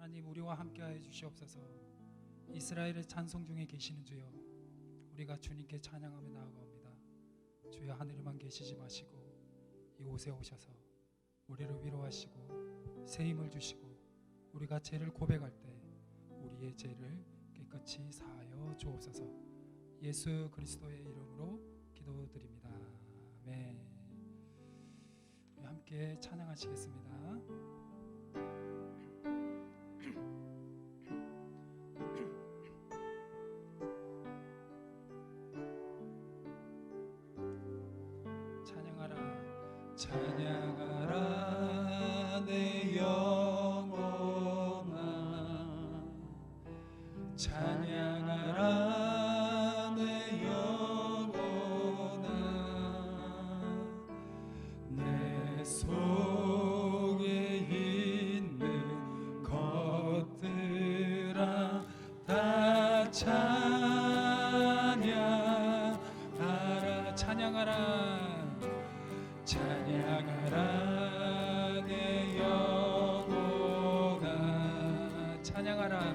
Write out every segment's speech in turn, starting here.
하나님 우리와 함께하여 주시옵소서. 이스라엘의 찬송 중에 계시는 주여, 우리가 주님께 찬양하며 나아가옵니다. 주여 하늘에만 계시지 마시고 이곳에 오셔서 우리를 위로하시고 새 힘을 주시고 우리가 죄를 고백할 때 우리의 죄를 깨끗이 사하여 주옵소서. 예수 그리스도의 이름으로 기도드립니다. 아멘. 우리 함께 찬양하시겠습니다. 찬양하라 내 영혼아, 찬양하라 내 영혼아, 내 속에 있는 것들아 다 찬양하라. 찬양하라 찬양하라 내 영혼아, 찬양하라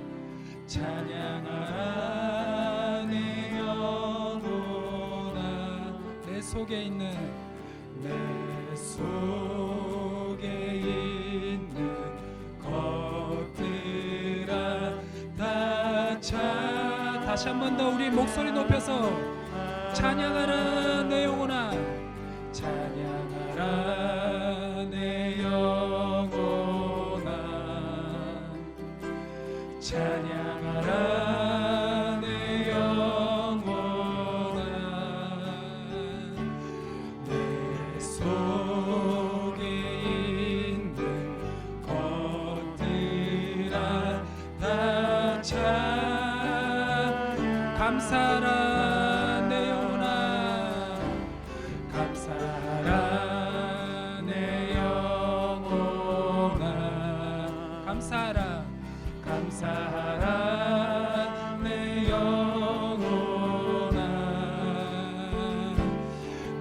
찬양하라 내 영혼아, 내 속에 있는 것들아 다 다시 한 번 더 우리 목소리 높여서 찬양하라 내 영혼아, 찬양하라 내 영혼아, 찬양하라 내 영혼아, 내 속에 있는 것들아 다 감사하라 내 영혼아, 감사하라 내 영혼아, 감사하라 감사하라 내 영혼아,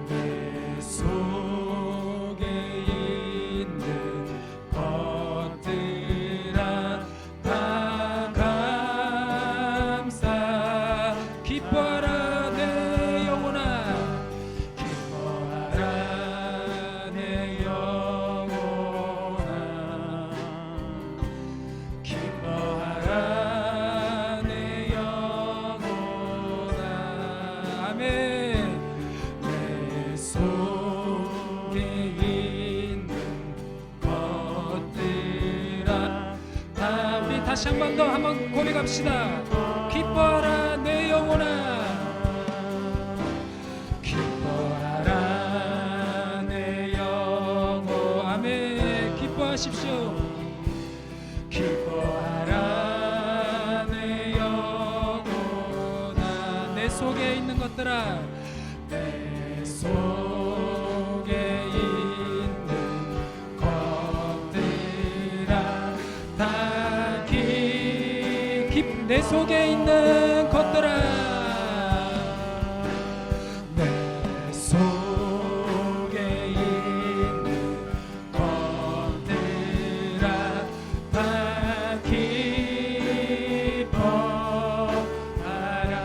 내 속에 있는 것들아 다 감사. 기뻐하라 내 영혼아, 기뻐하라 내 영혼아, 기뻐하라 내 영혼아. 아멘. 내 속에 있는 것들아 다 우리 다시 한 번 더 한번 고백합시다. 기뻐하라 내 영혼아, 기뻐하라 내 영혼. 아멘. 기뻐하십시오. 기뻐하라 내 영혼아, 내 속에 있는 것들아, 내 속에 있는 것들아 다 내 속에 있는 것들아, 내 속에 있는 것들아 다 기뻐하라.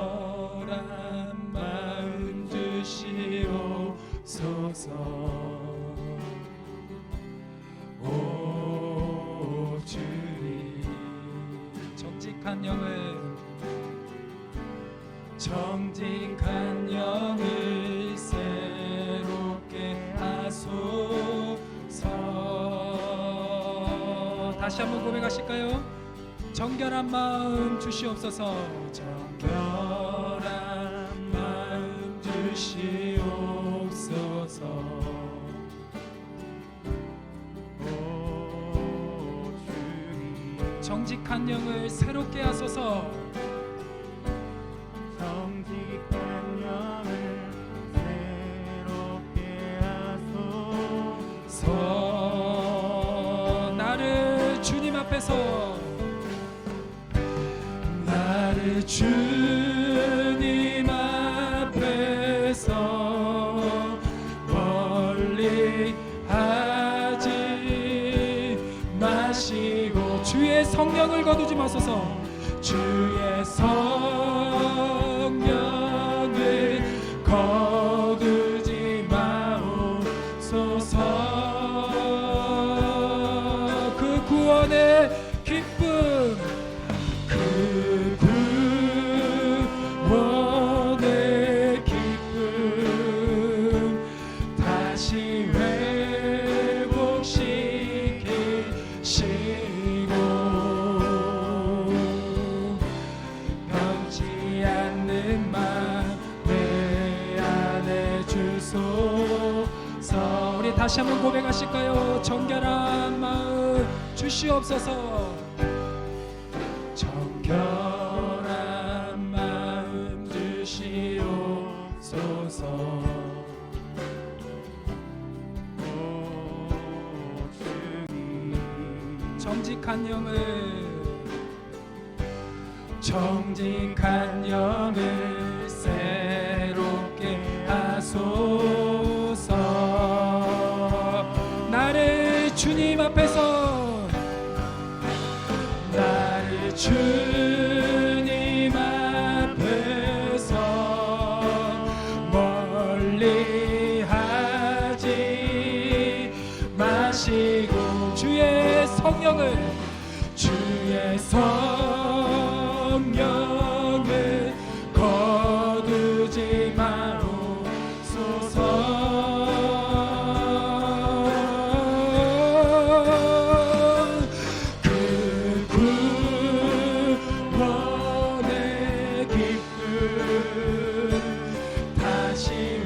정결한 마음 주시옵소서. 오 주님, 정직한 영을 새롭게 하소서. 다시 한번 고백하실까요? 정결한 마음 주시옵소서. 정결한 마음 주시옵소서. 정직한 영을 새롭게 하소서. 정직한 영을 새롭게 하소서. 나를 주님 앞에서, 나를 주님 앞에서 멀리 하 성령을 거두지 마소서. 주의 성령을 거두지 마옵소서. 그 구원의 기쁨, 그 구원의 기쁨 다시 회복시키시고 변치 않는 맘 내 안에 주소서. 우리 다시 한번 고백하실까요? 정결한 마음 주시옵소서. 정결한 마음 주시옵소서. 오 주님. 정직한 영을 정직한 영을 새롭게 하소서. 나를 주님 앞에서 나를 주님 앞에서 멀리 하지 마시고 주의 성령을 주의 성령을 거두지 마옵소서. 그 구원의 기쁨 다시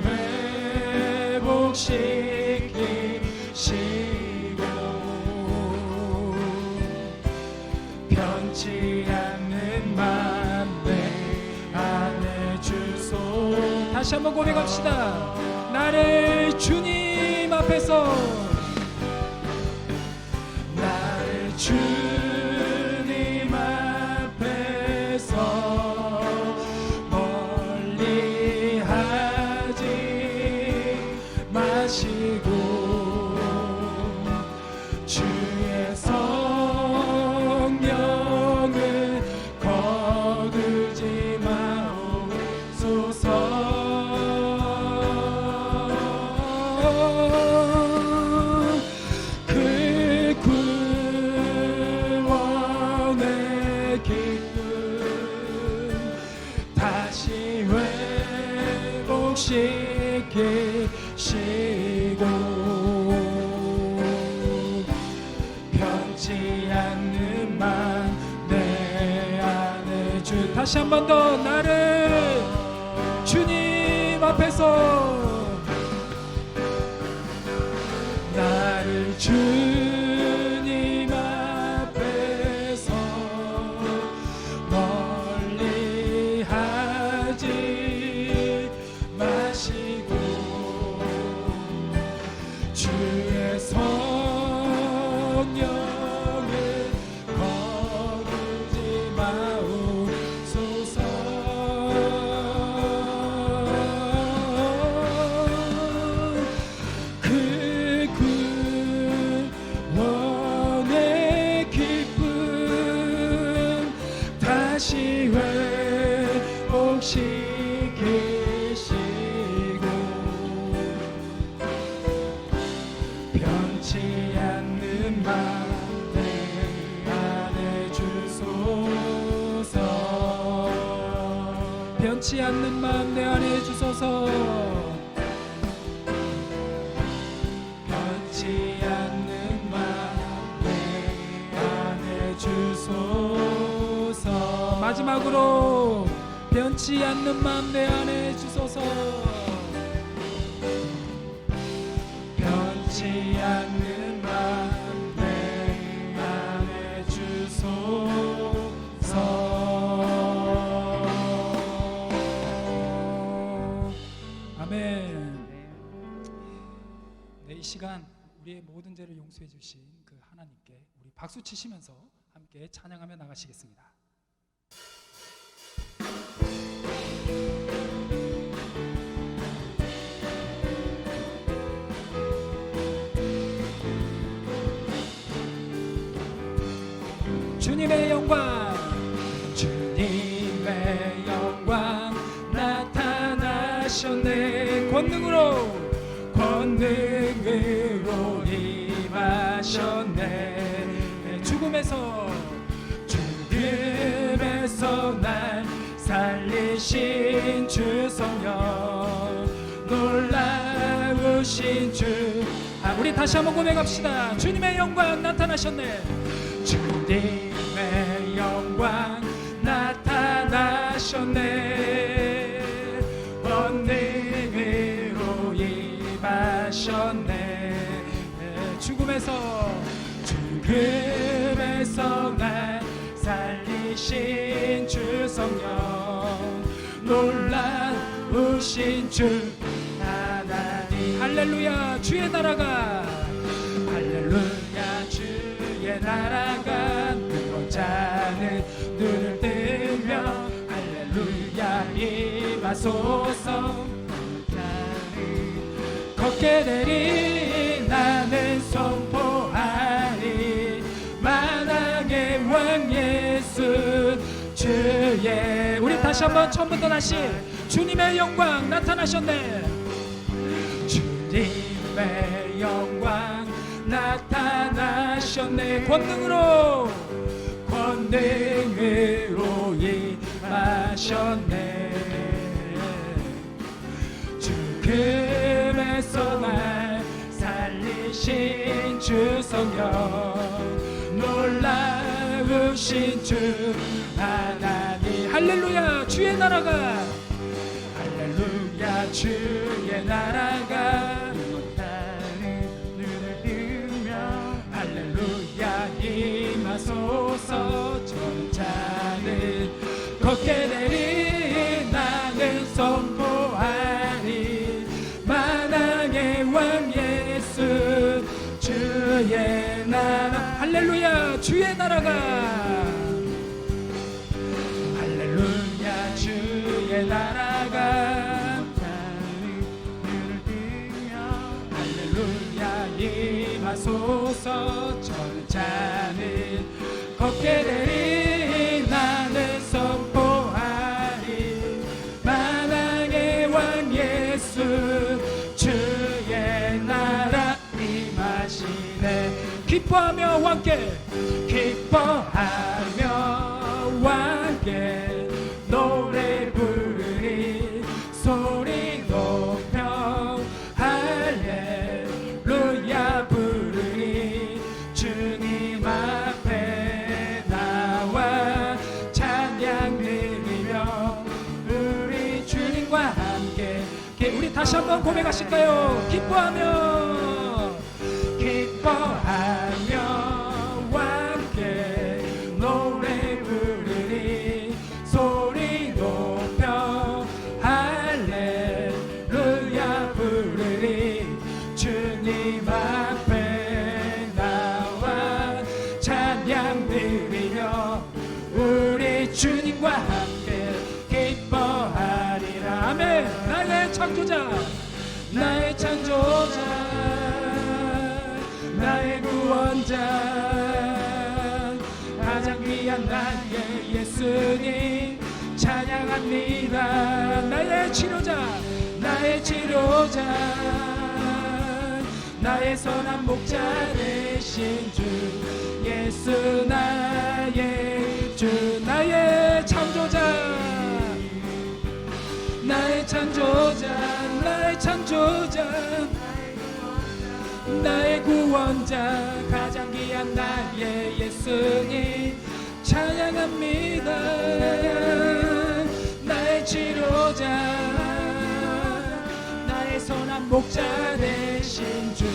회복시키시고 변치 않는 맘 내 안에 주소. 다시 한번 고백합시다. 나를 주님 앞에서 나를 주님 앞에서 멀리 하지 마시고 주의 성령을 거두지 마옵소서. 그 구원의 기쁨 다시 회복시키시고 변치 않는 맘 내 안에 주. 다시 한 번 더 나를 주님 앞에서 나를 주님 앞에서 멀리 하지 마시고 주의 성령을 거두지 마옵소서. 그 구원의 기쁨 다시 회복시키시고 변치 않는 맘 내 안에 주소서. 변치 않는 마음 내 안에 주소서. 변치 않는 맘 내 안에 주소서. 마지막으로 변치 않는 마음 내 안에 주소서. 변치 않는 맘 내 안에 주소서. 아멘. 네, 이 시간 우리의 모든 죄를 용서해 주신 그 하나님께 우리 박수 치시면서 함께 찬양하며 나가시겠습니다. 주님의 영광, 주님의 영광 나타나셨네. 권능으로 임하셨네. 죽음에서 날 살리신 주 성령, 놀라우신 주. 우리 다시 한번 고백합시다. 주님의 영광 나타나셨네. 주님의 영광 나타나셨네. 권능으로 임하셨네. 죽음에서 날 살리신 주 성령, 놀라우신 주 하나님. 할렐루야. 주의 나라가, 할렐루야. 주의 나라가 뜨거운 자는 눈을 뜨며 할렐루야 임하소서. 걷게 되리 나는 선포하리 만왕의 왕 예수 주의. 우리 다시 한번 처음부터 다시. 주님의 영광 나타나셨네. 주님의 영광 나타나셨네. 권능으로 임하셨네. 죽음에서 날 살리신 주 성령, 놀라우신 주 하나님. 할렐루야. 주의 나라가, 할렐루야. 주의 나라가 눈을 뜨며 할렐루야 임하소서. 전자는 걷게 되리 나는 선포하리 만왕의 왕 예수 주의 나라. 할렐루야. 주의 나라가, 할렐루야. 주의 나라가 눈을 뜨며 할렐루야 임하소서. 전자는 걷게 되리 나는 선포하리 만왕의 왕 예수 주의 나라 임하시네. 기뻐하며 함께, 기뻐하며 함께 노래 부르리 소리 높여 할렐루야 부르리. 주님 앞에 나와 찬양 드리며 우리 주님과 함께. 우리 다시 한번 고백하실까요? 기뻐하며 함께 노래 부르리 소리 높여 할렐루야 부르리. 주님 앞에 나와 찬양 드리며 우리 주님과 함께 기뻐하리라. 아멘. 나의 창조자, 나의 창조자, 나의 구원자, 가장 귀한 나의 예수님 찬양합니다. 나의 치료자, 나의 치료자, 나의 선한 목자 되신 주 예수 나의 주. 나의 창조자, 나의 창조자, 나의 창조자, 나의 구원자, 가장 귀한 나의 예수님 찬양합니다. 나의 치료자, 나의 선한 목자 되신 주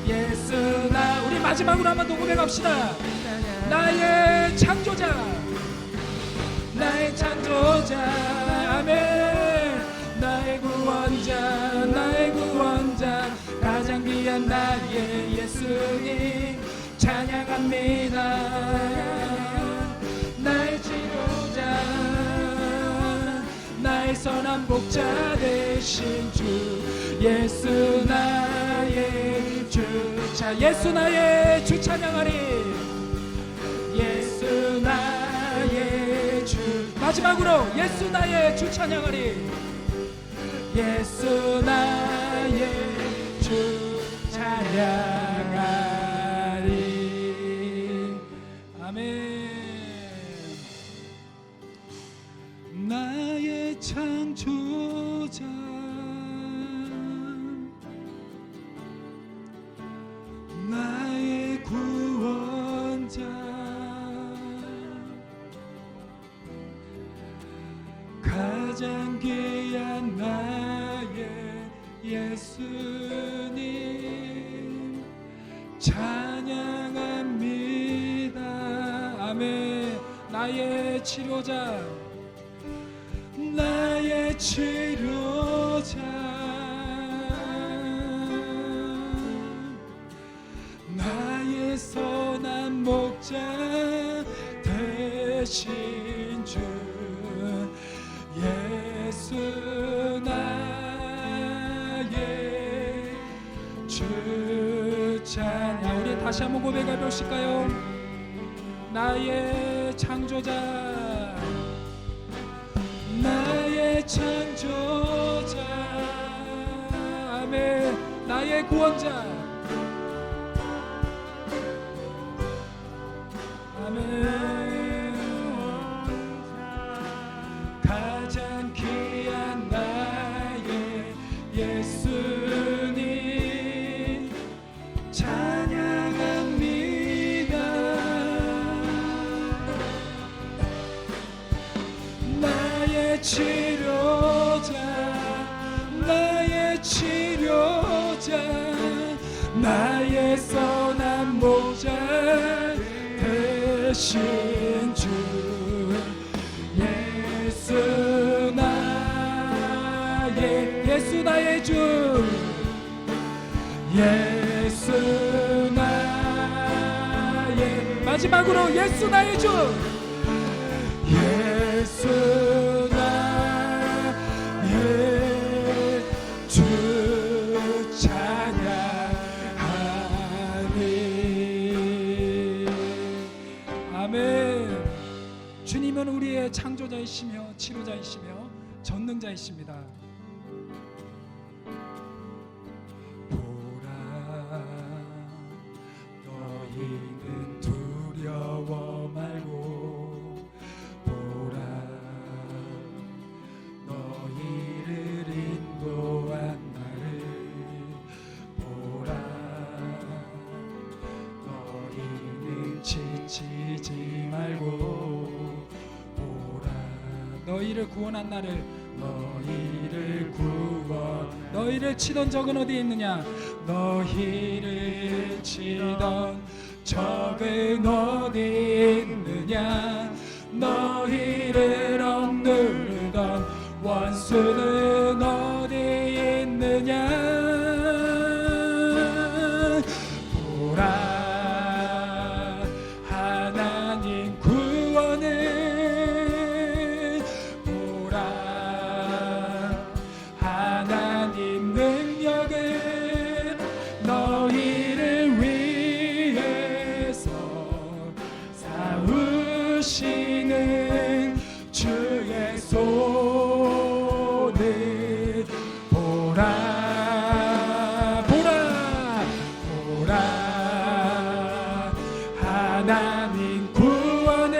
예수 나. 우리 마지막으로 한번 더 고백합시다. 나의 창조자, 나의 창조자, 아멘. 나의 구원자, 나의 구원자, 가장 귀한 나의 예수님 찬양합니다. 나의 치료자, 나의 선한 목자 되신 주 예수 나의 주. 자, 예수 나의 주 찬양하리. 예수 예수 나의 주 마지막으로 예수 나의 주 찬양하리. 예수 나의 주 찬양하리. 아멘. 나의 창조자 나의 구원자 가장 귀한 나의 예수님 찬양합니다. 아멘. 나의 치료자 나의 치료자 나의 선한 목자 되신 주 예수 나의 주 찬양. 우리 다시 한번 고백해 보실까요? 나의 창조자 나의 창조자 아멘. 나의 구원자 아멘. 가장 귀한 나의 예수님 찬양합니다. 나의 치료자 나의 치료자 나의 선한 목자 되신 주 예수 나의 주 예수 나의 마지막으로 예수 나의 주 예수 나의 주 찬양하리. 아멘. 주님은 우리의 창조자이시며 치료자이시며 전능자이십니다. 보라 너희는 두려워 말고 보라 너희를 인도한 나를 보라 너희는 지치지 말고 보라 너희를 구원한 나를 너희를 구원 너희를 치던 적은 어디에 있느냐 너희를 치던 적은 어디 있느냐 너희를 억누르던 원수는 어디 있느냐 보라 하나님 구원을 보라 하나님 능력을 너희를 위해서 싸우시는 주의 손을 보라 하나님 구원을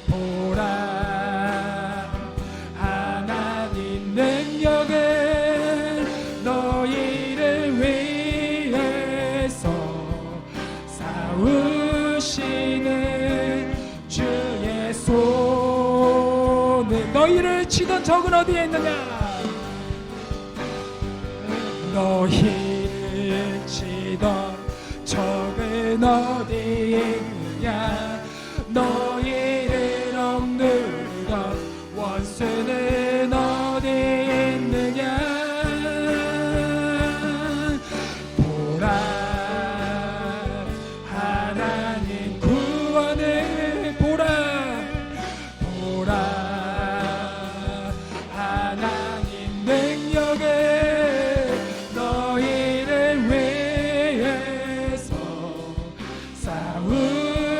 보라 하나님 능력을 너희를 위해서 싸우시는 주의 손을 너희를 치던 적은 어디에 있느냐 너희를 치던 적은 어디 있느냐 너희를 억누르던 원수는 어디 있느냐 보라 하나님 구원을 보라 하나님 능력을 너희를 위해서 싸우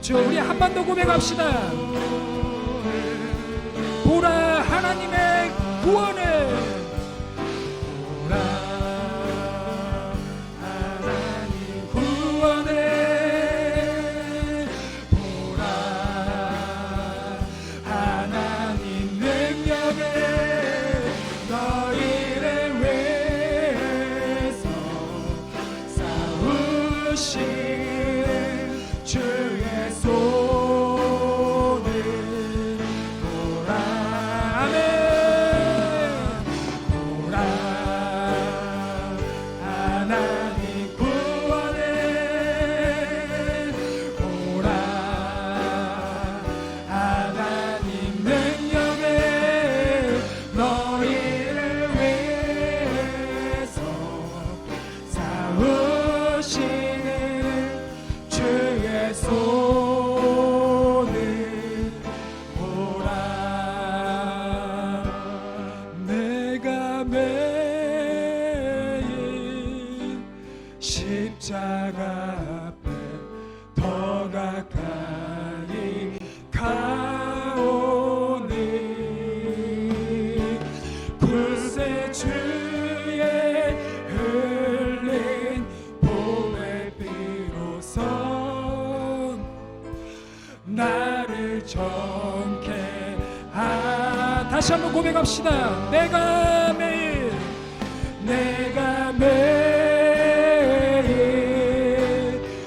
저 우리 한 번 더 고백합시다. 보라 하나님의 구원을, 보라 하나님 구원을, 보라 하나님 능력을 너희를 위해서 싸우신 주의 손을 보라. 아멘. 보라 하나님 구원을, 보라 하나님 능력을 너희를 위해서 싸우시는 주의 손을 보라. 내가 매일 십자가 앞에 더 가까이 가오니 불새 주의 흘린 봄의 비로소 나를 정케 다시 한번 고백합시다. 내가 매일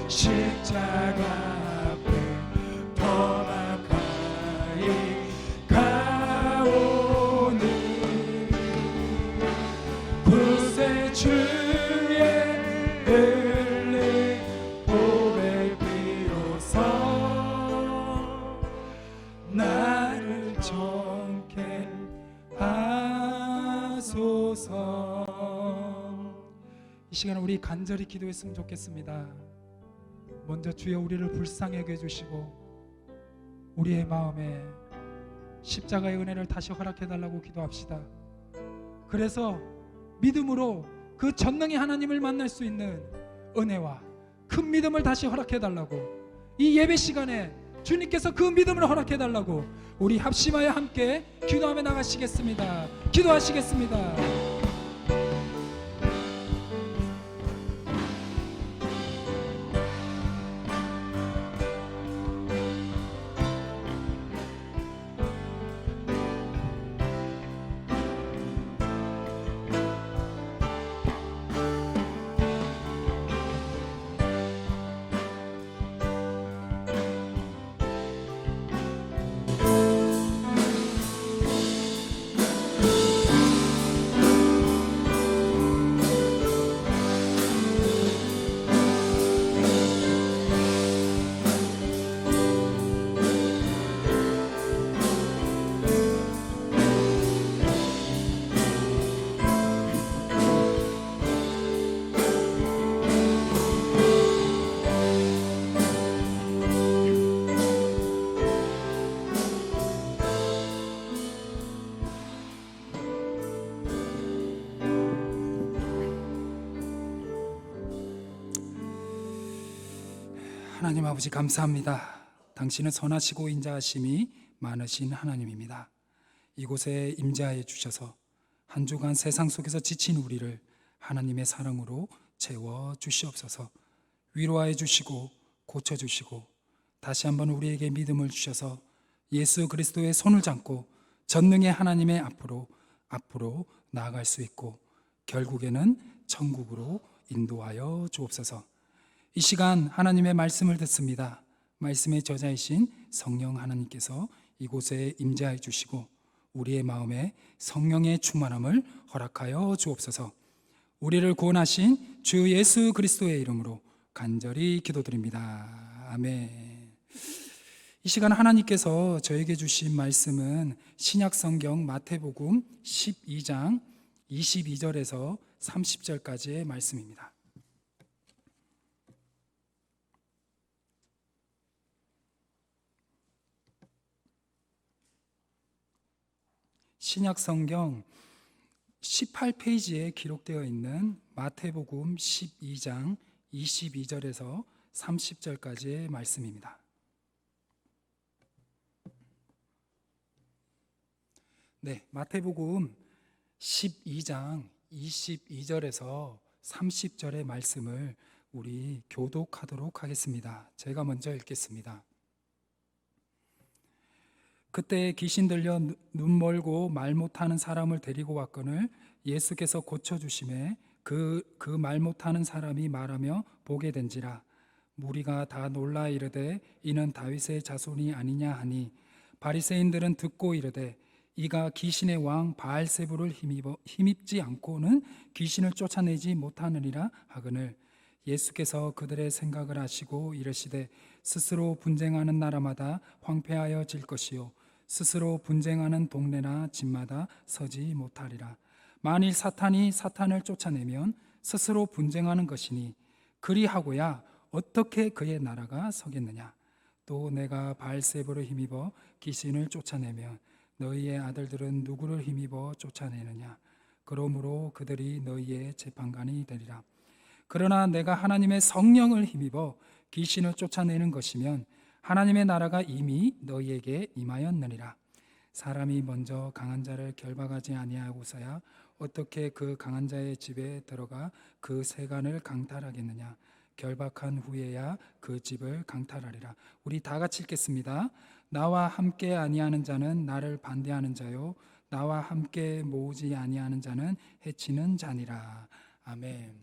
십자가 앞에 더 가까이 가오니 불새 주의 흘린 봄의 비로소 나를 정케 하소서. 이 시간 우리 간절히 기도했으면 좋겠습니다. 먼저 주여 우리를 불쌍하게 해주시고 우리의 마음에 십자가의 은혜를 다시 허락해달라고 기도합시다. 그래서 믿음으로 그 전능의 하나님을 만날 수 있는 은혜와 큰 믿음을 다시 허락해달라고, 이 예배 시간에 주님께서 그 믿음을 허락해달라고 우리 합심하여 함께 기도하며 나가시겠습니다. 기도하시겠습니다. 하나님 아버지 감사합니다. 당신은 선하시고 인자하심이 많으신 하나님입니다. 이곳에 임재하여 주셔서 한 주간 세상 속에서 지친 우리를 하나님의 사랑으로 채워 주시옵소서. 위로하여 주시고 고쳐주시고 다시 한번 우리에게 믿음을 주셔서 예수 그리스도의 손을 잡고 전능의 하나님의 앞으로 나아갈 수 있고 결국에는 천국으로 인도하여 주옵소서. 이 시간 하나님의 말씀을 듣습니다. 말씀의 저자이신 성령 하나님께서 이곳에 임재하여 주시고 우리의 마음에 성령의 충만함을 허락하여 주옵소서. 우리를 구원하신 주 예수 그리스도의 이름으로 간절히 기도드립니다. 아멘. 이 시간 하나님께서 저에게 주신 말씀은 신약성경 마태복음 12장 22절에서 30절까지의 말씀입니다. 신약성경 18페이지에 기록되어 있는 마태복음 12장 22절에서 30절까지의 말씀입니다. 네, 마태복음 12장 22절에서 30절의 말씀을 우리 교독하도록 하겠습니다. 제가 먼저 읽겠습니다. 그때 귀신 들려 눈 멀고 말 못하는 사람을 데리고 왔거늘 예수께서 고쳐주심에 그 말 못하는 사람이 말하며 보게 된지라. 무리가 다 놀라 이르되 이는 다윗의 자손이 아니냐 하니, 바리새인들은 듣고 이르되 이가 귀신의 왕 바알세불을 힘입지 않고는 귀신을 쫓아내지 못하느니라 하거늘, 예수께서 그들의 생각을 아시고 이르시되 스스로 분쟁하는 나라마다 황폐하여 질 것이요 스스로 분쟁하는 동네나 집마다 서지 못하리라. 만일 사탄이 사탄을 쫓아내면 스스로 분쟁하는 것이니 그리하고야 어떻게 그의 나라가 서겠느냐. 또 내가 바알세불을 힘입어 귀신을 쫓아내면 너희의 아들들은 누구를 힘입어 쫓아내느냐. 그러므로 그들이 너희의 재판관이 되리라. 그러나 내가 하나님의 성령을 힘입어 귀신을 쫓아내는 것이면 하나님의 나라가 이미 너희에게 임하였느니라. 사람이 먼저 강한 자를 결박하지 아니하고서야 어떻게 그 강한 자의 집에 들어가 그 세간을 강탈하겠느냐. 결박한 후에야 그 집을 강탈하리라. 우리 다 같이 읽겠습니다. 나와 함께 아니하는 자는 나를 반대하는 자요 나와 함께 모으지 아니하는 자는 해치는 자니라. 아멘.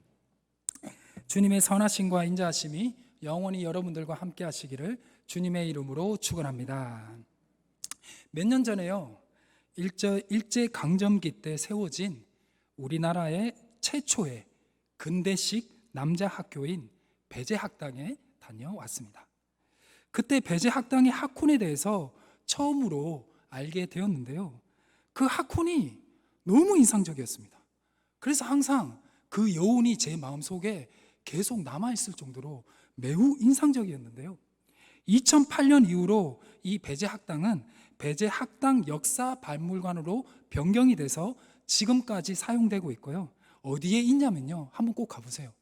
주님의 선하심과 인자하심이 영원히 여러분들과 함께 하시기를 주님의 이름으로 축원합니다. 몇 년 전에요, 일제강점기 때 세워진 우리나라의 최초의 근대식 남자 학교인 배제학당에 다녀왔습니다. 그때 배제학당의 학훈에 대해서 처음으로 알게 되었는데요, 그 학훈이 너무 인상적이었습니다. 그래서 항상 그 여운이 제 마음속에 계속 남아있을 정도로 매우 인상적이었는데요, 2008년 이후로 이 배제학당은 배제학당 역사박물관으로 변경이 돼서 지금까지 사용되고 있고요. 어디에 있냐면요, 한번 꼭 가보세요.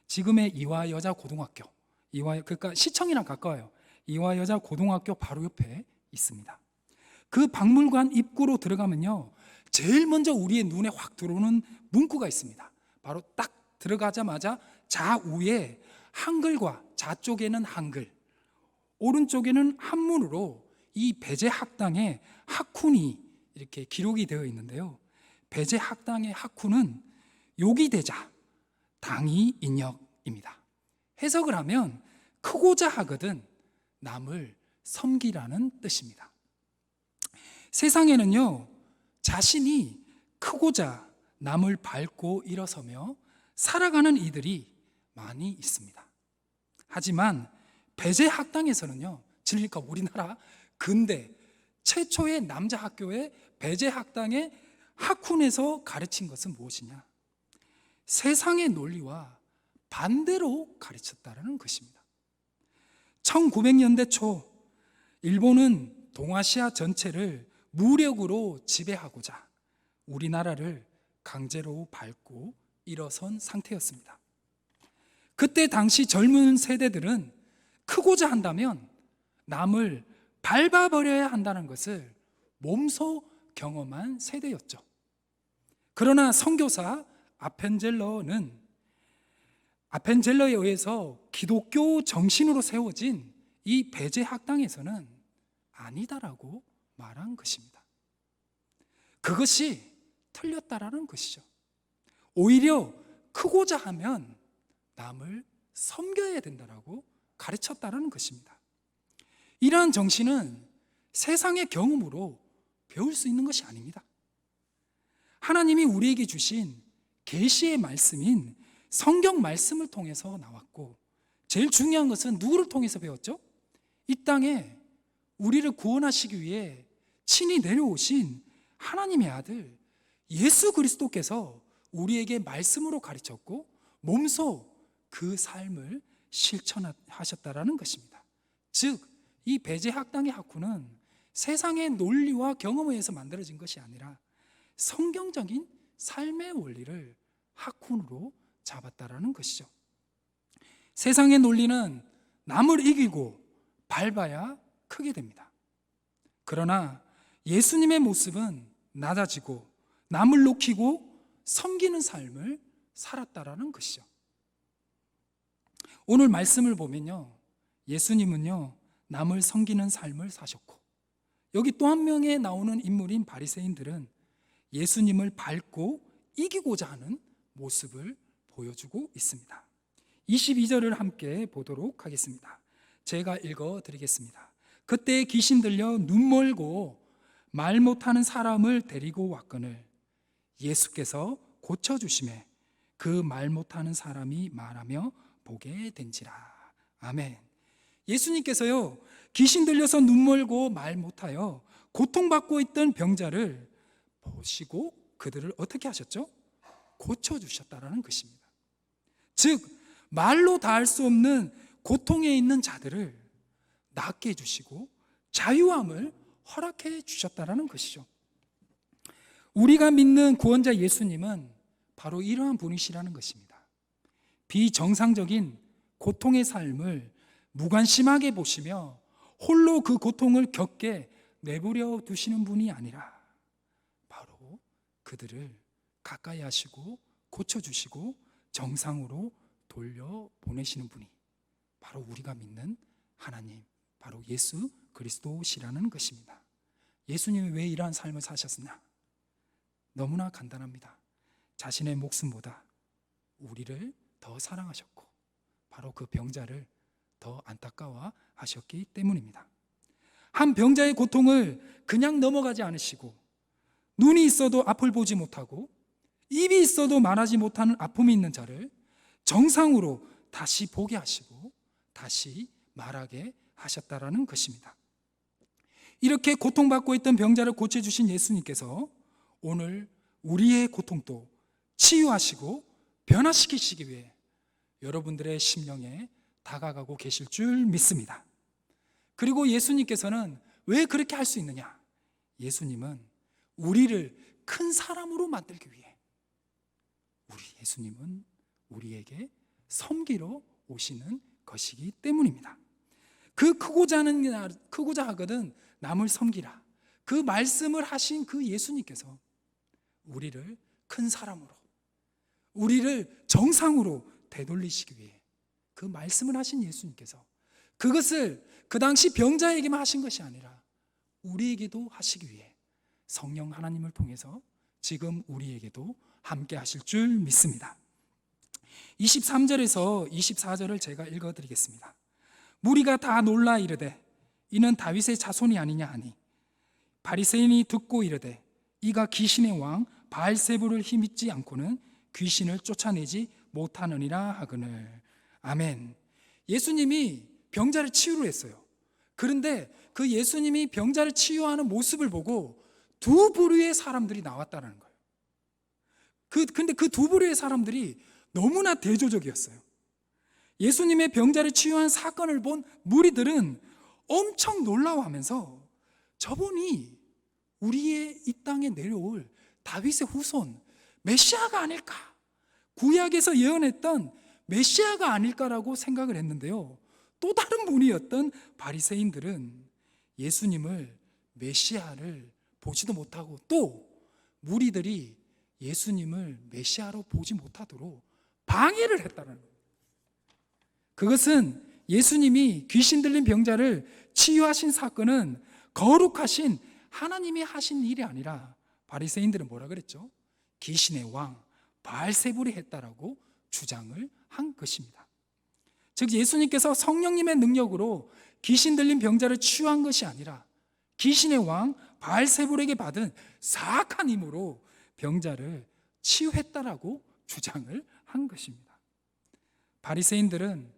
지금의 이화여자고등학교, 그러니까 시청이랑 가까워요. 이화여자고등학교 바로 옆에 있습니다. 그 박물관 입구로 들어가면요, 제일 먼저 우리의 눈에 확 들어오는 문구가 있습니다. 바로 딱 들어가자마자 좌우에 한글과 좌쪽에는 한글, 오른쪽에는 한문으로 이 배제학당의 학훈이 이렇게 기록이 되어 있는데요, 배제학당의 학훈은 요기대자 당이인역입니다. 해석을 하면 크고자 하거든 남을 섬기라는 뜻입니다. 세상에는요, 자신이 크고자 남을 밟고 일어서며 살아가는 이들이 많이 있습니다. 하지만 배제학당에서는요, 그러니까 우리나라 근대 최초의 남자 학교의 배제학당의 학훈에서 가르친 것은 무엇이냐? 세상의 논리와 반대로 가르쳤다는 것입니다. 1900년대 초 일본은 동아시아 전체를 무력으로 지배하고자 우리나라를 강제로 밟고 일어선 상태였습니다. 그때 당시 젊은 세대들은 크고자 한다면 남을 밟아버려야 한다는 것을 몸소 경험한 세대였죠. 그러나 선교사 아펜젤러에 의해서 기독교 정신으로 세워진 이 배제학당에서는 아니다라고 말한 것입니다. 그것이 틀렸다라는 것이죠. 오히려 크고자 하면 남을 섬겨야 된다라고 가르쳤다라는 것입니다. 이러한 정신은 세상의 경험으로 배울 수 있는 것이 아닙니다. 하나님이 우리에게 주신 계시의 말씀인 성경 말씀을 통해서 나왔고, 제일 중요한 것은 누구를 통해서 배웠죠? 이 땅에 우리를 구원하시기 위해 친히 내려오신 하나님의 아들 예수 그리스도께서 우리에게 말씀으로 가르쳤고 몸소 그 삶을 실천하셨다라는 것입니다. 즉, 이 배제학당의 학훈은 세상의 논리와 경험에 의해서 만들어진 것이 아니라 성경적인 삶의 원리를 학훈으로 잡았다라는 것이죠. 세상의 논리는 남을 이기고 밟아야 크게 됩니다. 그러나 예수님의 모습은 낮아지고 남을 높이고 섬기는 삶을 살았다라는 것이죠. 오늘 말씀을 보면요, 예수님은요 남을 섬기는 삶을 사셨고, 여기 또 한 명의 나오는 인물인 바리새인들은 예수님을 밟고 이기고자 하는 모습을 보여주고 있습니다. 22절을 함께 보도록 하겠습니다. 제가 읽어드리겠습니다. 그때 귀신 들려 눈 멀고 말 못하는 사람을 데리고 왔거늘 예수께서 고쳐주심에 그 말 못하는 사람이 말하며 보게 된지라. 아멘. 예수님께서요 귀신 들려서 눈 멀고 말 못하여 고통받고 있던 병자를 보시고 그들을 어떻게 하셨죠? 고쳐주셨다라는 것입니다. 즉 말로 다 할 수 없는 고통에 있는 자들을 낫게 해주시고 자유함을 허락해 주셨다라는 것이죠. 우리가 믿는 구원자 예수님은 바로 이러한 분이시라는 것입니다. 비정상적인 고통의 삶을 무관심하게 보시며 홀로 그 고통을 겪게 내버려 두시는 분이 아니라 바로 그들을 가까이 하시고 고쳐주시고 정상으로 돌려보내시는 분이 바로 우리가 믿는 하나님, 바로 예수 그리스도시라는 것입니다. 예수님이 왜 이러한 삶을 사셨느냐? 너무나 간단합니다. 자신의 목숨보다 우리를 더 사랑하셨고 바로 그 병자를 더 안타까워 하셨기 때문입니다. 한 병자의 고통을 그냥 넘어가지 않으시고 눈이 있어도 앞을 보지 못하고 입이 있어도 말하지 못하는 아픔이 있는 자를 정상으로 다시 보게 하시고 다시 말하게 하셨다라는 것입니다. 이렇게 고통받고 있던 병자를 고쳐주신 예수님께서 오늘 우리의 고통도 치유하시고 변화시키시기 위해 여러분들의 심령에 다가가고 계실 줄 믿습니다. 그리고 예수님께서는 왜 그렇게 할 수 있느냐? 예수님은 우리를 큰 사람으로 만들기 위해 우리 예수님은 우리에게 섬기러 오시는 것이기 때문입니다. 그 크고자 하거든 남을 섬기라, 그 말씀을 하신 그 예수님께서 우리를 큰 사람으로, 우리를 정상으로 되돌리시기 위해 그 말씀을 하신 예수님께서 그것을 그 당시 병자에게만 하신 것이 아니라 우리에게도 하시기 위해 성령 하나님을 통해서 지금 우리에게도 함께 하실 줄 믿습니다. 23절에서 24절을 제가 읽어드리겠습니다. 무리가 다 놀라 이르되 이는 다윗의 자손이 아니냐 하니 바리새인이 듣고 이르되 이가 귀신의 왕 바알세불을 힘입지 않고는 귀신을 쫓아내지 못하느니라 하거늘. 아멘. 예수님이 병자를 치유를 했어요. 그런데 그 예수님이 병자를 치유하는 모습을 보고 두 부류의 사람들이 나왔다는 거예요. 근데 그 두 부류의 사람들이 너무나 대조적이었어요. 예수님의 병자를 치유한 사건을 본 무리들은 엄청 놀라워하면서 저분이 우리의 이 땅에 내려올 다윗의 후손 메시아가 아닐까, 구약에서 예언했던 메시아가 아닐까라고 생각을 했는데요, 또 다른 분이었던 바리새인들은 예수님을 메시아를 보지도 못하고 또 무리들이 예수님을 메시아로 보지 못하도록 방해를 했다는 거예요. 그것은 예수님이 귀신 들린 병자를 치유하신 사건은 거룩하신 하나님이 하신 일이 아니라 바리새인들은 뭐라 그랬죠? 귀신의 왕 바알세불이 했다라고 주장을 한 것입니다. 즉 예수님께서 성령님의 능력으로 귀신 들린 병자를 치유한 것이 아니라 귀신의 왕 바알세불에게 받은 사악한 힘으로 병자를 치유했다라고 주장을 한 것입니다. 바리새인들은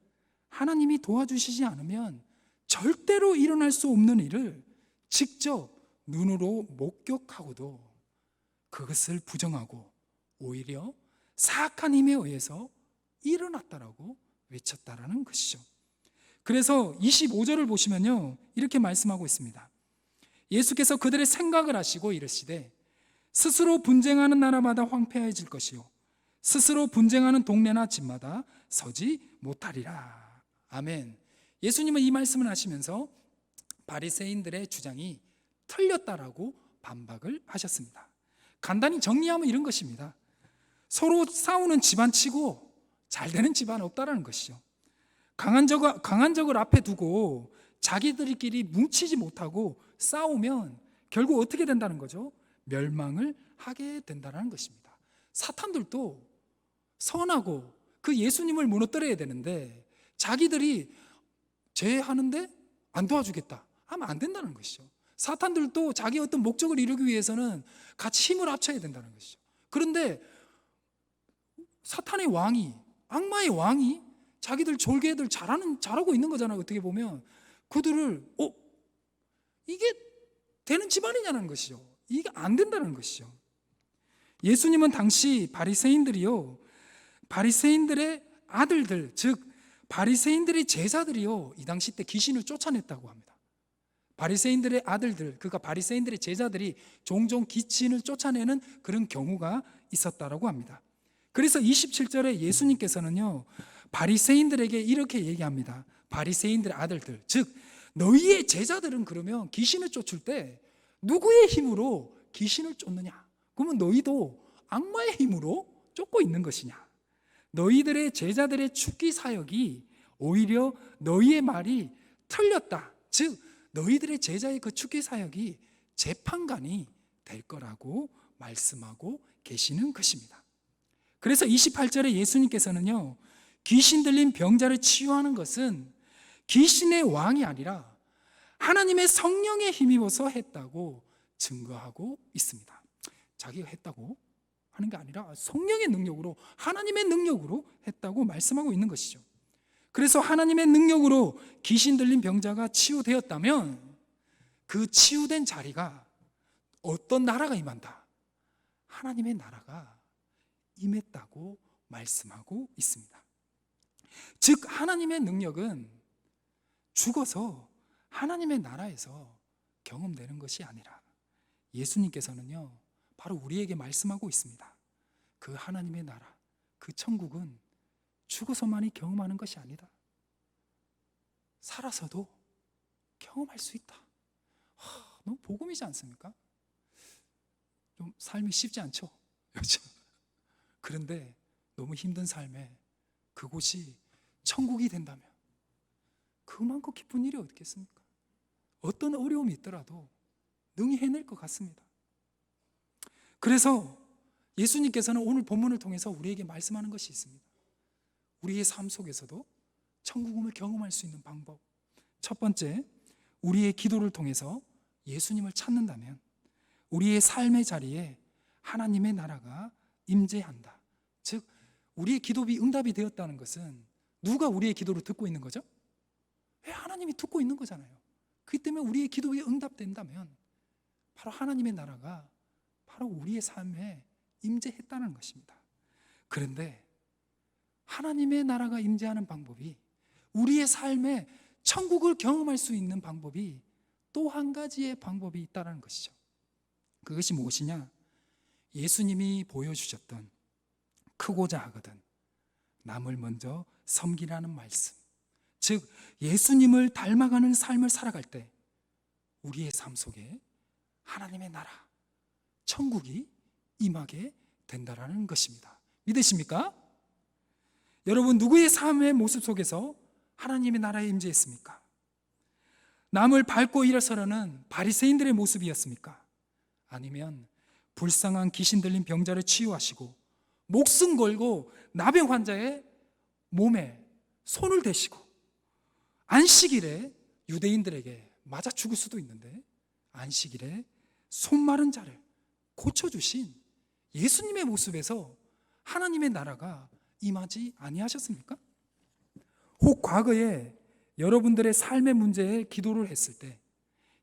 하나님이 도와주시지 않으면 절대로 일어날 수 없는 일을 직접 눈으로 목격하고도 그것을 부정하고 오히려 사악한 힘에 의해서 일어났다라고 외쳤다라는 것이죠. 그래서 25절을 보시면요, 이렇게 말씀하고 있습니다. 예수께서 그들의 생각을 아시고 이르시되 스스로 분쟁하는 나라마다 황폐해질 것이요 스스로 분쟁하는 동네나 집마다 서지 못하리라. 아멘. 예수님은 이 말씀을 하시면서 바리새인들의 주장이 틀렸다라고 반박을 하셨습니다. 간단히 정리하면 이런 것입니다. 서로 싸우는 집안 치고 잘 되는 집안 없다라는 것이죠. 강한 적을 앞에 두고 자기들끼리 뭉치지 못하고 싸우면 결국 어떻게 된다는 거죠? 멸망을 하게 된다는 것입니다. 사탄들도 선하고 그 예수님을 무너뜨려야 되는데 자기들이 죄하는데 안 도와주겠다 하면 안 된다는 것이죠. 사탄들도 자기 어떤 목적을 이루기 위해서는 같이 힘을 합쳐야 된다는 것이죠. 그런데 사탄의 왕이, 악마의 왕이 자기들 졸개들 잘하고 있는 거잖아요. 어떻게 보면 그들을 이게 되는 집안이냐는 것이죠. 이게 안 된다는 것이죠. 예수님은 당시 바리새인들의 아들들, 즉 바리새인들의 제자들이요, 이 당시 때 귀신을 쫓아냈다고 합니다. 바리새인들의 아들들, 그러니까 바리새인들의 제자들이 종종 귀신을 쫓아내는 그런 경우가 있었다라고 합니다. 그래서 27절에 예수님께서는요, 바리새인들에게 이렇게 얘기합니다. 바리새인들의 아들들, 즉 너희의 제자들은 그러면 귀신을 쫓을 때 누구의 힘으로 귀신을 쫓느냐? 그러면 너희도 악마의 힘으로 쫓고 있는 것이냐? 너희들의 제자들의 축기 사역이 오히려 너희의 말이 틀렸다. 즉 너희들의 제자의 그 축기 사역이 재판관이 될 거라고 말씀하고 계시는 것입니다. 그래서 28절에 예수님께서는요, 귀신 들린 병자를 치유하는 것은 귀신의 왕이 아니라 하나님의 성령에 힘입어서 했다고 증거하고 있습니다. 자기가 했다고 하는 게 아니라 성령의 능력으로, 하나님의 능력으로 했다고 말씀하고 있는 것이죠. 그래서 하나님의 능력으로 귀신 들린 병자가 치유되었다면 그 치유된 자리가 어떤 나라가 임한다? 하나님의 나라가 임했다고 말씀하고 있습니다. 즉 하나님의 능력은 죽어서 하나님의 나라에서 경험되는 것이 아니라 예수님께서는요, 바로 우리에게 말씀하고 있습니다. 그 하나님의 나라, 그 천국은 죽어서만이 경험하는 것이 아니다. 살아서도 경험할 수 있다. 너무 복음이지 않습니까? 좀 삶이 쉽지 않죠? 그렇죠? 그런데 너무 힘든 삶에 그곳이 천국이 된다면 그만큼 기쁜 일이 어떻겠습니까? 어떤 어려움이 있더라도 능히 해낼 것 같습니다. 그래서 예수님께서는 오늘 본문을 통해서 우리에게 말씀하는 것이 있습니다. 우리의 삶 속에서도 천국을 경험할 수 있는 방법, 첫 번째, 우리의 기도를 통해서 예수님을 찾는다면 우리의 삶의 자리에 하나님의 나라가 임재한다. 즉 우리의 기도비 응답이 되었다는 것은 누가 우리의 기도를 듣고 있는 거죠? 하나님이 듣고 있는 거잖아요. 그렇기 때문에 우리의 기도에 응답된다면 바로 하나님의 나라가 바로 우리의 삶에 임재했다는 것입니다. 그런데 하나님의 나라가 임재하는 방법이, 우리의 삶에 천국을 경험할 수 있는 방법이 또 한 가지의 방법이 있다는 것이죠. 그것이 무엇이냐? 예수님이 보여주셨던 크고자 하거든 남을 먼저 섬기라는 말씀, 즉 예수님을 닮아가는 삶을 살아갈 때 우리의 삶 속에 하나님의 나라, 천국이 임하게 된다는 것입니다. 믿으십니까? 여러분, 누구의 삶의 모습 속에서 하나님의 나라에 임재했습니까? 남을 밟고 일어서려는 바리새인들의 모습이었습니까? 아니면 불쌍한 귀신 들린 병자를 치유하시고 목숨 걸고 나병 환자의 몸에 손을 대시고 안식일에 유대인들에게 맞아 죽을 수도 있는데 안식일에 손 마른 자를 고쳐주신 예수님의 모습에서 하나님의 나라가 임하지 아니하셨습니까? 혹 과거에 여러분들의 삶의 문제에 기도를 했을 때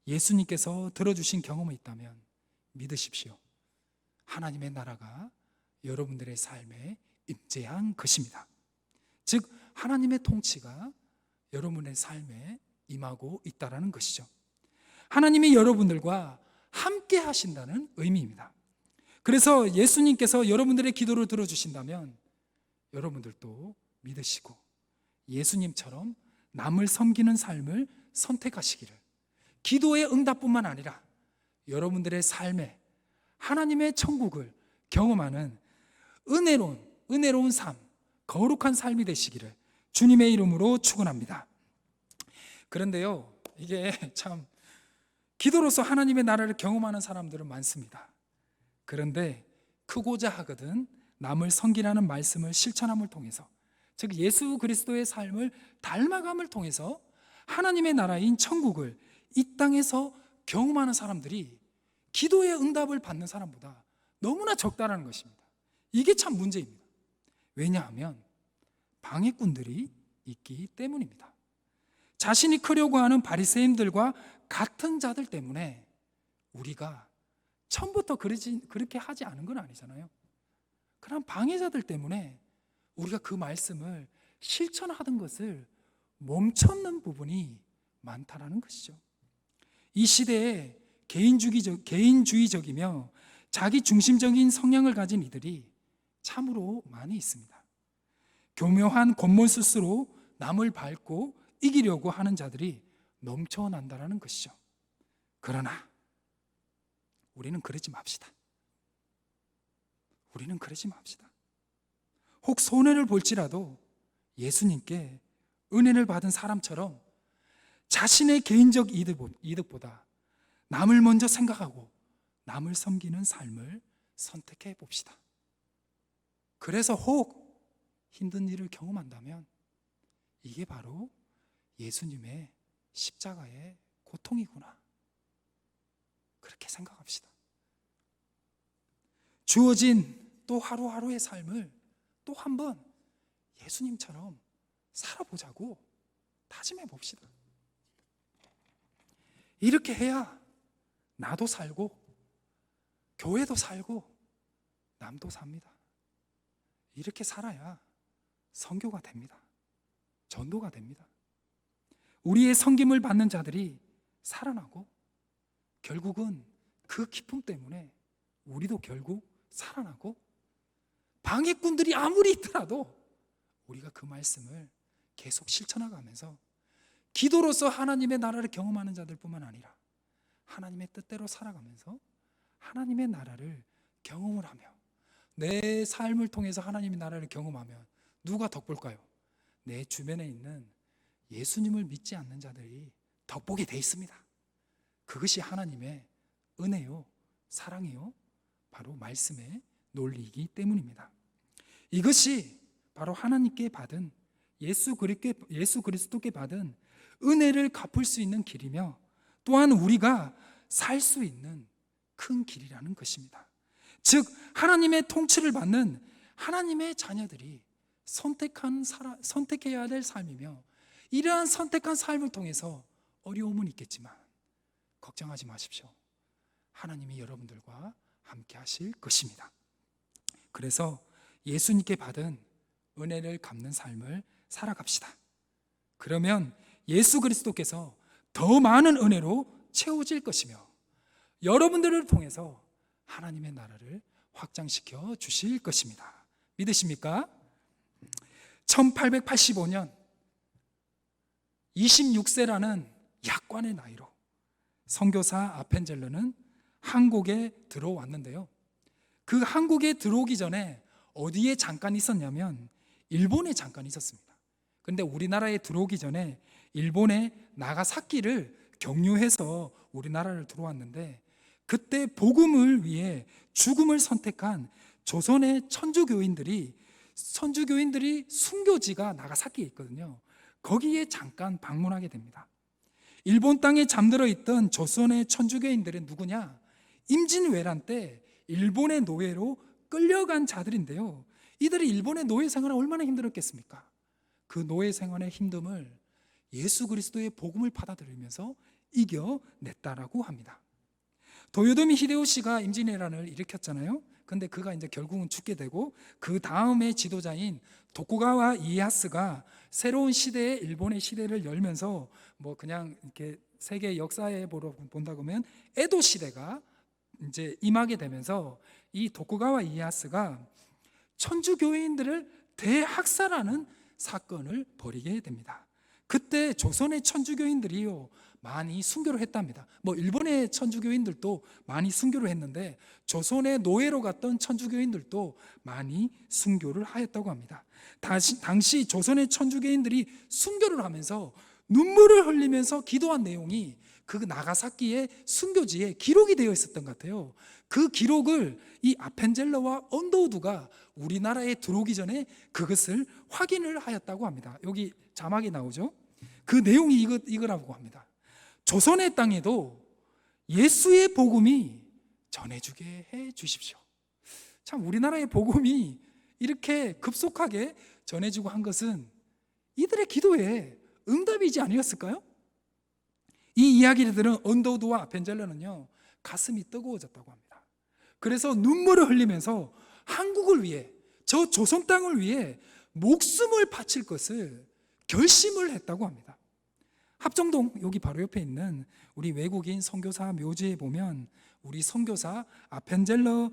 예수님께서 들어주신 경험이 있다면 믿으십시오. 하나님의 나라가 여러분들의 삶에 임재한 것입니다. 즉 하나님의 통치가 여러분의 삶에 임하고 있다는 것이죠. 하나님이 여러분들과 함께 하신다는 의미입니다. 그래서 예수님께서 여러분들의 기도를 들어주신다면 여러분들도 믿으시고 예수님처럼 남을 섬기는 삶을 선택하시기를, 기도의 응답뿐만 아니라 여러분들의 삶에 하나님의 천국을 경험하는 은혜로운 삶, 거룩한 삶이 되시기를 주님의 이름으로 축원합니다. 그런데요, 이게 참 기도로서 하나님의 나라를 경험하는 사람들은 많습니다. 그런데 크고자 하거든 남을 섬기라는 말씀을 실천함을 통해서, 즉 예수 그리스도의 삶을 닮아감을 통해서 하나님의 나라인 천국을 이 땅에서 경험하는 사람들이 기도의 응답을 받는 사람보다 너무나 적다라는 것입니다. 이게 참 문제입니다. 왜냐하면 방해꾼들이 있기 때문입니다. 자신이 크려고 하는 바리새인들과 같은 자들 때문에 우리가 처음부터 그렇게 하지 않은 건 아니잖아요. 그런 방해자들 때문에 우리가 그 말씀을 실천하던 것을 멈췄는 부분이 많다라는 것이죠. 이 시대에 개인주의적이며 자기중심적인 성향을 가진 이들이 참으로 많이 있습니다. 교묘한 겉멋술수로 남을 밟고 이기려고 하는 자들이 넘쳐난다라는 것이죠. 그러나 우리는 그러지 맙시다. 우리는 그러지 맙시다. 혹 손해를 볼지라도 예수님께 은혜를 받은 사람처럼 자신의 개인적 이득보다 남을 먼저 생각하고 남을 섬기는 삶을 선택해 봅시다. 그래서 혹 힘든 일을 경험한다면 이게 바로 예수님의 십자가의 고통이구나, 그렇게 생각합시다. 주어진 또 하루하루의 삶을 또 한번 예수님처럼 살아보자고 다짐해 봅시다. 이렇게 해야 나도 살고 교회도 살고 남도 삽니다. 이렇게 살아야 선교가 됩니다. 전도가 됩니다. 우리의 섬김을 받는 자들이 살아나고 결국은 그 기쁨 때문에 우리도 결국 살아나고, 방해꾼들이 아무리 있더라도 우리가 그 말씀을 계속 실천해가면서 기도로서 하나님의 나라를 경험하는 자들뿐만 아니라 하나님의 뜻대로 살아가면서 하나님의 나라를 경험을 하며, 내 삶을 통해서 하나님의 나라를 경험하면 누가 덕볼까요? 내 주변에 있는 예수님을 믿지 않는 자들이 덕보게 돼 있습니다. 그것이 하나님의 은혜요, 사랑이요, 바로 말씀의 논리이기 때문입니다. 이것이 바로 하나님께 받은 예수 그리스도께 받은 은혜를 갚을 수 있는 길이며, 또한 우리가 살 수 있는 큰 길이라는 것입니다. 즉 하나님의 통치를 받는 하나님의 자녀들이 선택해야 될 삶이며, 이러한 선택한 삶을 통해서 어려움은 있겠지만 걱정하지 마십시오. 하나님이 여러분들과 함께 하실 것입니다. 그래서 예수님께 받은 은혜를 갚는 삶을 살아갑시다. 그러면 예수 그리스도께서 더 많은 은혜로 채워질 것이며 여러분들을 통해서 하나님의 나라를 확장시켜 주실 것입니다. 믿으십니까? 1885년 26세라는 약관의 나이로 선교사 아펜젤러는 한국에 들어왔는데요, 그 한국에 들어오기 전에 어디에 잠깐 있었냐면 일본에 잠깐 있었습니다. 그런데 우리나라에 들어오기 전에 일본의 나가사키를 경유해서 우리나라를 들어왔는데, 그때 복음을 위해 죽음을 선택한 조선의 천주교인들이 순교지가 나가사키에 있거든요. 거기에 잠깐 방문하게 됩니다. 일본 땅에 잠들어 있던 조선의 천주교인들은 누구냐? 임진왜란 때 일본의 노예로 끌려간 자들인데요, 이들이 일본의 노예 생활을 얼마나 힘들었겠습니까? 그 노예 생활의 힘듦을 예수 그리스도의 복음을 받아들이면서 이겨냈다라고 합니다. 도요토미 히데요시가 임진왜란을 일으켰잖아요. 근데 그가 이제 결국은 죽게 되고, 그 다음의 지도자인 도쿠가와 이에야스가 새로운 시대의 일본의 시대를 열면서 뭐 그냥 이렇게 세계 역사에 본다고 하면 에도 시대가 이제 임하게 되면서 이 도쿠가와 이에야스가 천주교인들을 대학살하는 사건을 벌이게 됩니다. 그때 조선의 천주교인들이요 많이 순교를 했답니다. 일본의 천주교인들도 많이 순교를 했는데 조선의 노예로 갔던 천주교인들도 많이 순교를 하였다고 합니다. 당시 조선의 천주교인들이 순교를 하면서 눈물을 흘리면서 기도한 내용이 그 나가사키의 순교지에 기록이 되어 있었던 것 같아요. 그 기록을 이 아펜젤러와 언더우드가 우리나라에 들어오기 전에 그것을 확인을 하였다고 합니다. 여기 자막이 나오죠. 그 내용이 이거라고 합니다. 조선의 땅에도 예수의 복음이 전해주게 해 주십시오. 참 우리나라의 복음이 이렇게 급속하게 전해지고 한 것은 이들의 기도에 응답이지 아니었을까요? 이 이야기를 들은 언더우드와 아펜젤러는요 가슴이 뜨거워졌다고 합니다. 그래서 눈물을 흘리면서 한국을 위해, 저 조선 땅을 위해 목숨을 바칠 것을 결심을 했다고 합니다. 합정동 여기 바로 옆에 있는 우리 외국인 선교사 묘지에 보면 우리 선교사 아펜젤러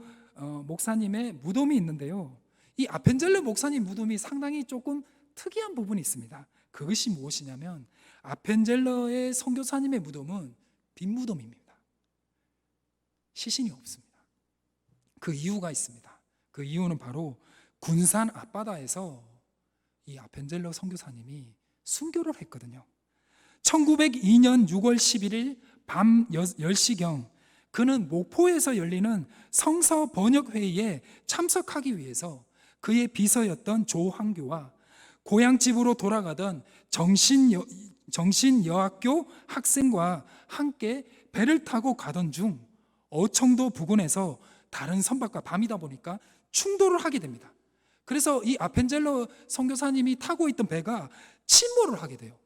목사님의 무덤이 있는데요, 이 아펜젤러 목사님 무덤이 상당히 조금 특이한 부분이 있습니다. 그것이 무엇이냐면 아펜젤러의 선교사님의 무덤은 빈 무덤입니다. 시신이 없습니다. 그 이유가 있습니다. 그 이유는 바로 군산 앞바다에서 이 아펜젤러 선교사님이 순교를 했거든요. 1902년 6월 11일 밤 10시경 그는 목포에서 열리는 성서 번역회의에 참석하기 위해서 그의 비서였던 조항교와 고향집으로 돌아가던 정신여학교 학생과 함께 배를 타고 가던 중 어청도 부근에서 다른 선박과 밤이다 보니까 충돌을 하게 됩니다. 그래서 이 아펜젤러 선교사님이 타고 있던 배가 침몰을 하게 돼요.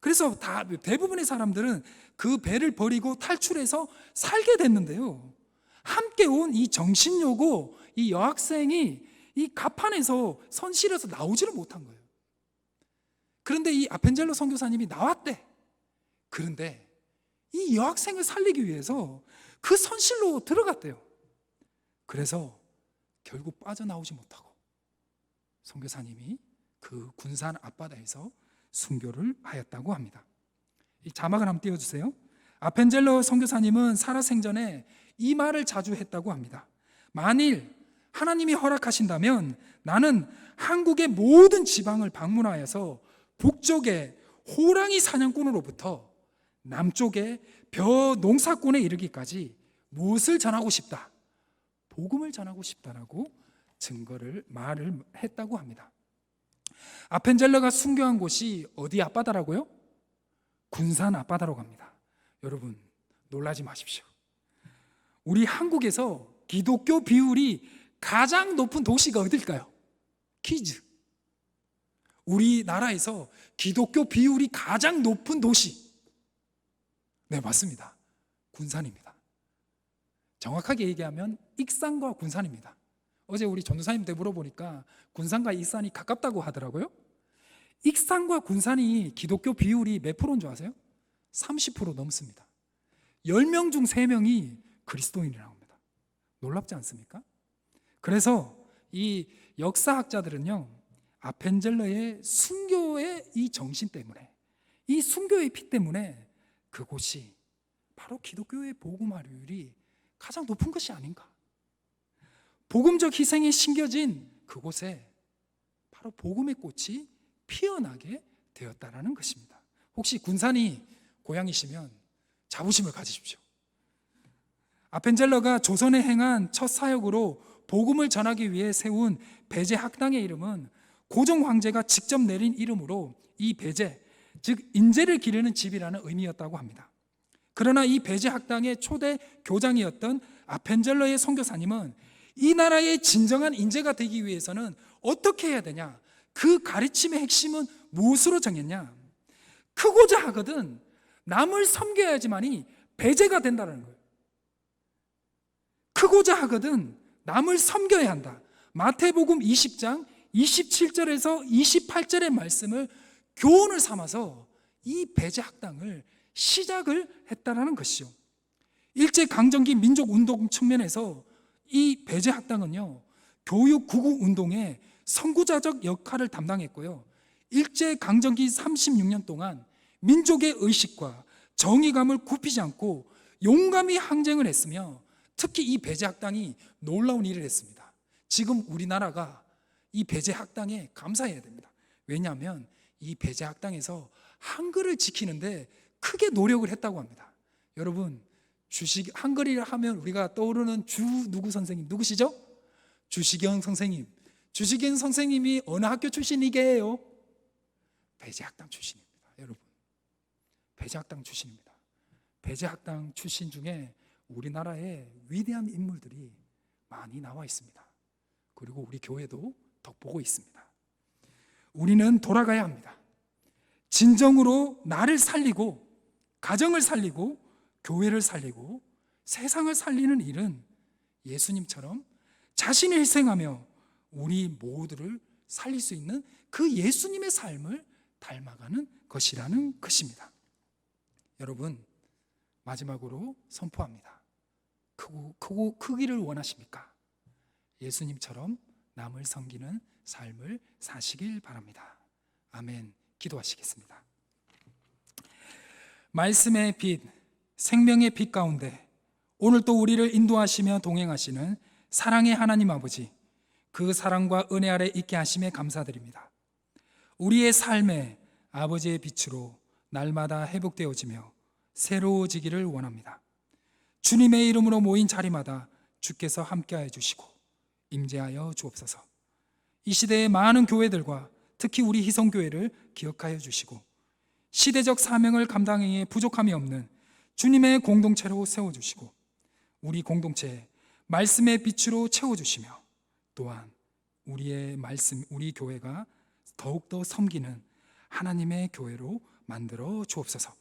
그래서 대부분의 사람들은 그 배를 버리고 탈출해서 살게 됐는데요, 함께 온 이 정신여고 이 여학생이 이 갑판에서 선실에서 나오지를 못한 거예요. 그런데 이 아펜젤러 선교사님이 나왔대. 그런데 이 여학생을 살리기 위해서 그 선실로 들어갔대요. 그래서 결국 빠져나오지 못하고 선교사님이 그 군산 앞바다에서 순교를 하였다고 합니다. 이 자막을 한번 띄워주세요. 아펜젤러 선교사님은 살아생전에 이 말을 자주 했다고 합니다. 만일 하나님이 허락하신다면 나는 한국의 모든 지방을 방문하여서 북쪽의 호랑이 사냥꾼으로부터 남쪽의 벼 농사꾼에 이르기까지 무엇을 전하고 싶다? 복음을 전하고 싶다라고 말을 했다고 합니다. 아펜젤러가 순교한 곳이 어디 앞바다라고요? 군산 앞바다로 갑니다. 여러분 놀라지 마십시오. 우리 한국에서 기독교 비율이 가장 높은 도시가 어딜까요? 퀴즈. 우리나라에서 기독교 비율이 가장 높은 도시, 네 맞습니다. 군산입니다. 정확하게 얘기하면 익산과 군산입니다. 어제 우리 전도사님 때 물어보니까 군산과 익산이 가깝다고 하더라고요. 익산과 군산이 기독교 비율이 몇 프로인 줄 아세요? 30% 넘습니다. 10명 중 3명이 그리스도인이라고 합니다. 놀랍지 않습니까? 그래서 이 역사학자들은요, 아펜젤러의 순교의 이 정신 때문에, 이 순교의 피 때문에 그곳이 바로 기독교의 복음화율이 가장 높은 것이 아닌가. 복음적 희생이 심겨진 그곳에 바로 복음의 꽃이 피어나게 되었다라는 것입니다. 혹시 군산이 고향이시면 자부심을 가지십시오. 아펜젤러가 조선에 행한 첫 사역으로 복음을 전하기 위해 세운 배제 학당의 이름은 고종 황제가 직접 내린 이름으로 이 배제, 즉 인재를 기르는 집이라는 의미였다고 합니다. 그러나 이 배제 학당의 초대 교장이었던 아펜젤러의 선교사님은 이 나라의 진정한 인재가 되기 위해서는 어떻게 해야 되냐, 그 가르침의 핵심은 무엇으로 정했냐, 크고자 하거든 남을 섬겨야지만이 배제가 된다는 거예요. 크고자 하거든 남을 섬겨야 한다. 마태복음 20장 27절에서 28절의 말씀을 교훈을 삼아서 이 배제 학당을 시작을 했다라는 것이죠. 일제강점기 민족운동 측면에서 이 배제 학당은요, 교육 구국 운동의 선구자적 역할을 담당했고요, 일제강점기 36년 동안 민족의 의식과 정의감을 굽히지 않고 용감히 항쟁을 했으며, 특히 이 배제학당이 놀라운 일을 했습니다. 지금 우리나라가 이 배제학당에 감사해야 됩니다. 왜냐하면 이 배제학당에서 한글을 지키는데 크게 노력을 했다고 합니다. 여러분, 한글이라 하면 우리가 떠오르는 누구 선생님 누구시죠? 주식영 선생님. 주식영 선생님이 어느 학교 출신이게요? 배제학당 출신입니다. 여러분, 배제학당 출신입니다. 배제학당 출신 중에 우리나라의 위대한 인물들이 많이 나와 있습니다. 그리고 우리 교회도 덕보고 있습니다. 우리는 돌아가야 합니다. 진정으로 나를 살리고 가정을 살리고 교회를 살리고 세상을 살리는 일은 예수님처럼 자신을 희생하며 우리 모두를 살릴 수 있는 그 예수님의 삶을 닮아가는 것이라는 것입니다. 여러분, 마지막으로 선포합니다. 크기를 원하십니까? 예수님처럼 남을 섬기는 삶을 사시길 바랍니다. 아멘. 기도하시겠습니다. 말씀의 빛, 생명의 빛 가운데 오늘 또 우리를 인도하시며 동행하시는 사랑의 하나님 아버지, 그 사랑과 은혜 아래 있게 하심에 감사드립니다. 우리의 삶에 아버지의 빛으로 날마다 회복되어지며 새로워지기를 원합니다. 주님의 이름으로 모인 자리마다 주께서 함께하여 주시고 임재하여 주옵소서. 이 시대의 많은 교회들과 특히 우리 희성교회를 기억하여 주시고 시대적 사명을 감당하기에 부족함이 없는 주님의 공동체로 세워주시고 우리 공동체에 말씀의 빛으로 채워주시며 또한 우리 교회가 더욱더 섬기는 하나님의 교회로 만들어 주옵소서.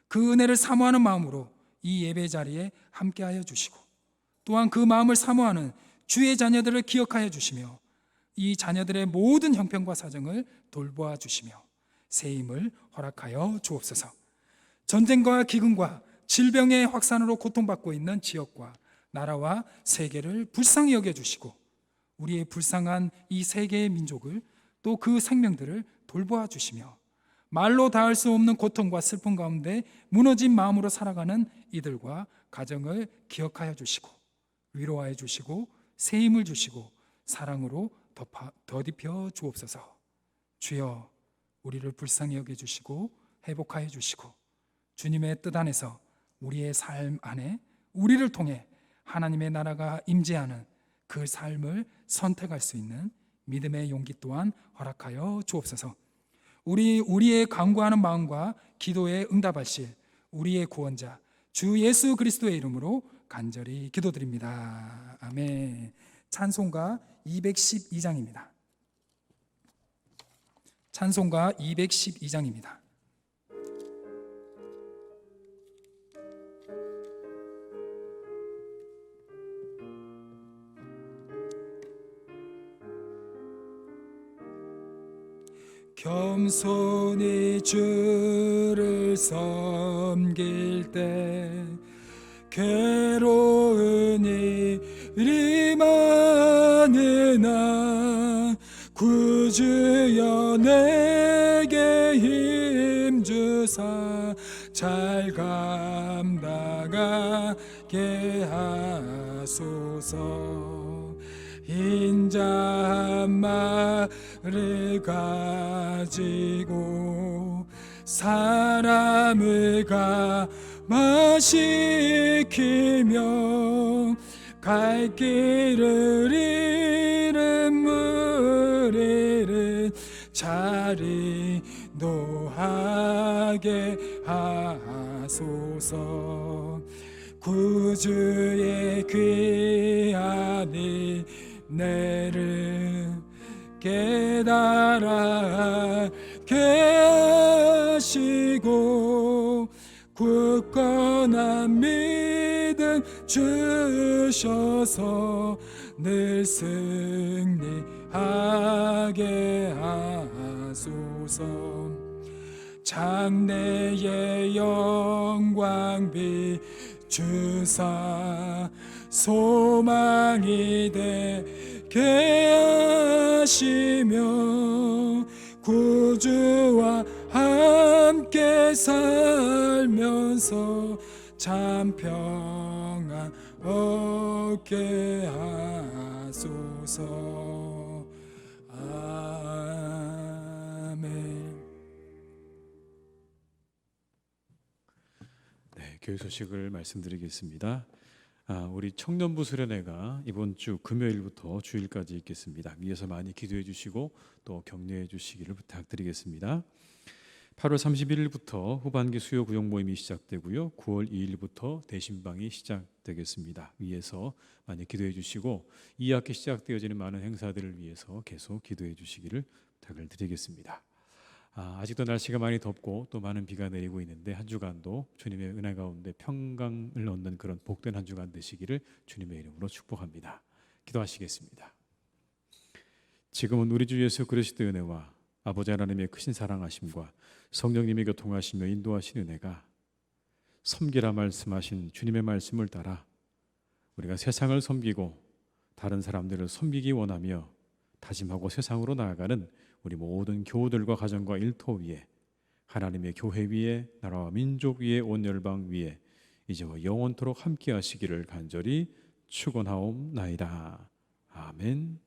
그 은혜를 사모하는 마음으로 이 예배 자리에 함께하여 주시고 또한 그 마음을 사모하는 주의 자녀들을 기억하여 주시며 이 자녀들의 모든 형편과 사정을 돌보아 주시며 새 힘을 허락하여 주옵소서. 전쟁과 기근과 질병의 확산으로 고통받고 있는 지역과 나라와 세계를 불쌍히 여겨주시고 우리의 불쌍한 이 세계의 민족을 또 그 생명들을 돌보아 주시며 말로 닿을 수 없는 고통과 슬픔 가운데 무너진 마음으로 살아가는 이들과 가정을 기억하여 주시고 위로하여 주시고 새 힘을 주시고 사랑으로 덧입혀 주옵소서. 주여, 우리를 불쌍히 여겨주시고 회복하여 주시고 주님의 뜻 안에서 우리의 삶 안에 우리를 통해 하나님의 나라가 임재하는 그 삶을 선택할 수 있는 믿음의 용기 또한 허락하여 주옵소서. 우리의 간구하는 마음과 기도에 응답하실 우리의 구원자 주 예수 그리스도의 이름으로 간절히 기도드립니다. 아멘. 찬송가 212장입니다. 찬송가 212장입니다. 겸손히 주를 섬길 때 괴로운 일이 많으나 구주여 내게 힘주사 잘 감당하게 하소서. 인자 한 마리를 가지고 사람을 감화시키며 갈 길을 잃은 무리를 잘 인도하게 하소서. 구주의 귀한 은혜를 깨달아 하게 하시고 굳건한 믿음 주셔서 늘 승리하게 하소서. 장래의 영광 비추사 소망이 되게 하시며 구주와 함께 살면서 참 평안 얻게 하소서. 아멘. 네, 교회 소식을 말씀드리겠습니다. 우리 청년부 수련회가 이번 주 금요일부터 주일까지 있겠습니다. 위에서 많이 기도해 주시고 또 격려해 주시기를 부탁드리겠습니다. 8월 31일부터 후반기 수요 구역 모임이 시작되고요. 9월 2일부터 대신방이 시작되겠습니다. 위에서 많이 기도해 주시고 2학기 시작되어지는 많은 행사들을 위해서 계속 기도해 주시기를 부탁을 드리겠습니다. 아직도 날씨가 많이 덥고 또 많은 비가 내리고 있는데 한 주간도 주님의 은혜 가운데 평강을 얻는 그런 복된 한 주간 되시기를 주님의 이름으로 축복합니다. 기도하시겠습니다. 지금은 우리 주 예수 그리스도의 은혜와 아버지 하나님의 크신 사랑하심과 성령님의 교통하시며 인도하신 은혜가 섬기라 말씀하신 주님의 말씀을 따라 우리가 세상을 섬기고 다른 사람들을 섬기기 원하며 다짐하고 세상으로 나아가는 우리 모든 교우들과 가정과 일터 위에 하나님의 교회 위에 나라와 민족 위에 온 열방 위에 이제와 영원토록 함께 하시기를 간절히 축원하옵나이다. 아멘.